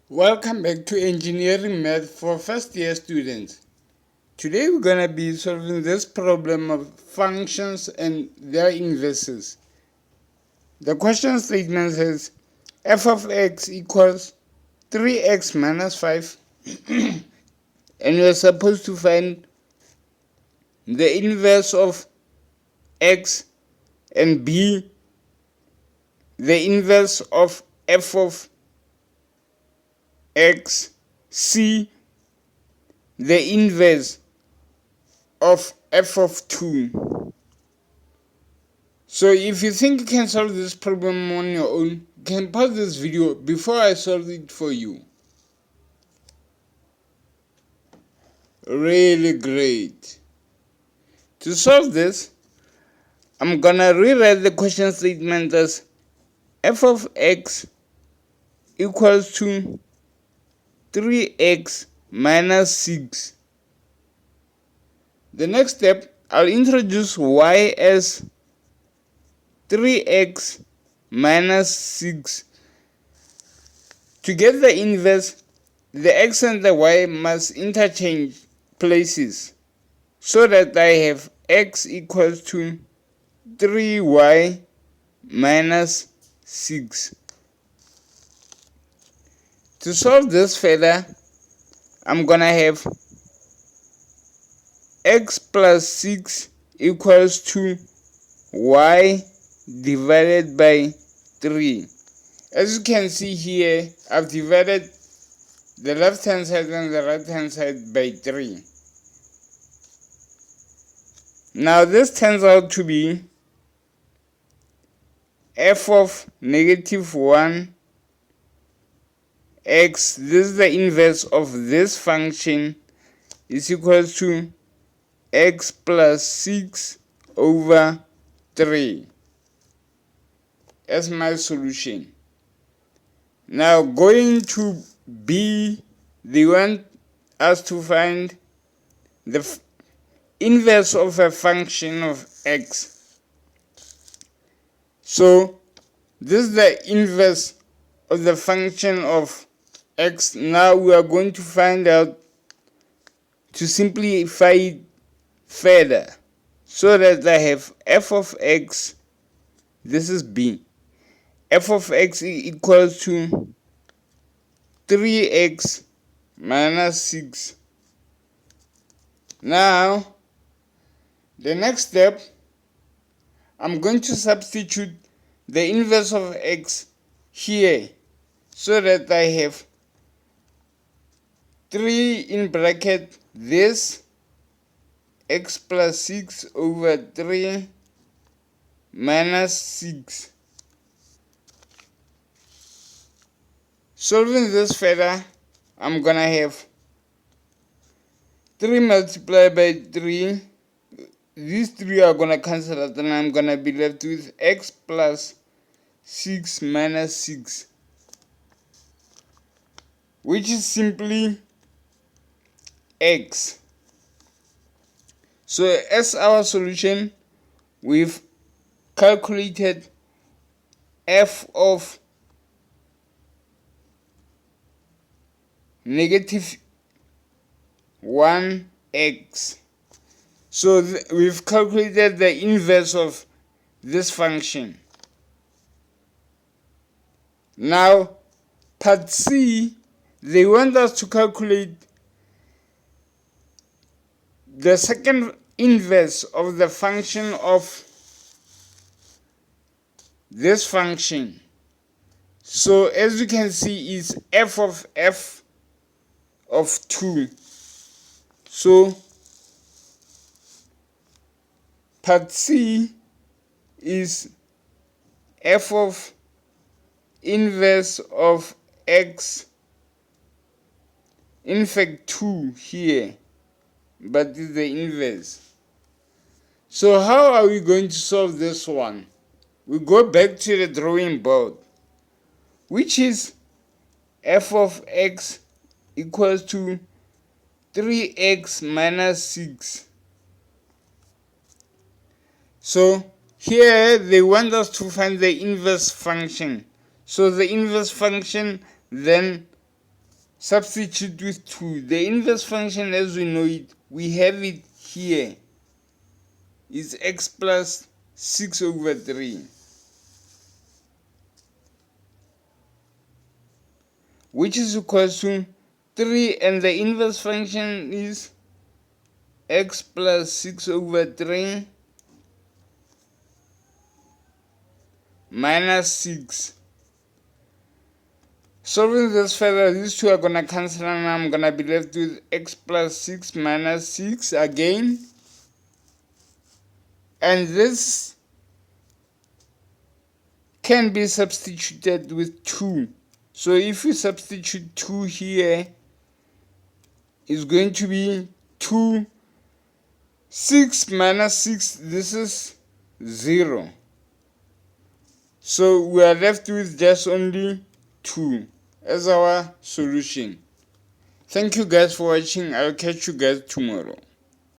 Welcome back to Engineering Math for first year students. Today we're going to be solving this problem of functions and their inverses. The question statement says f of x equals 3x minus 5 and we're supposed to find the inverse of x and b the inverse of f of x, c the inverse of f of 2. So if you think you can solve this problem on your own, you can pause this video before I solve it for you. Really great. To solve this, I'm gonna rewrite the question statement as f of x equals to 3x minus 6. The next step, I'll introduce y as 3x minus 6. To get the inverse, the x and the y must interchange places so that I have x equals to 3y minus 6. To solve this further, I'm gonna have x plus 6 equals to y divided by 3. As you can see here, I've divided the left hand side and the right hand side by 3. Now this turns out to be f of negative 1 x, this is the inverse of this function, is equals to x plus 6 over 3 as my solution. Now going to b, they want us to find the inverse of a function of x. So this is the inverse of the function of x. Now we are going to find out, to simplify it further, so that I have f of x, this is b, f of x equals to 3x minus 6. Now the next step, I'm going to substitute the inverse of x here so that I have 3 in bracket this x plus 6 over 3 minus 6. Solving this further, I'm gonna have 3 multiplied by 3. These 3 are gonna cancel out and I'm gonna be left with x plus 6 minus 6, which is simply x. So as our solution, we've calculated f of negative 1x. So we've calculated the inverse of this function. Now part C, they want us to calculate the second inverse of the function of this function. So as you can see, is f of 2. So part C is f of inverse of x, in fact 2 here, but it's the inverse. So how are we going to solve this one? We go back to the drawing board, which is f of x equals to 3x minus 6. So here they want us to find the inverse function. So the inverse function then substitute with 2. The inverse function as we know it, we have it here. It's x plus 6 over 3. Which is equal to 3, and the inverse function is x plus 6 over 3 minus 6. Solving this further, these two are going to cancel and I'm going to be left with x plus 6 minus 6 again. And this can be substituted with 2. So if we substitute 2 here, it's going to be 2. 6 minus 6, this is 0. So we are left with just only 2 as our solution. Thank you guys for watching. I'll catch you guys tomorrow.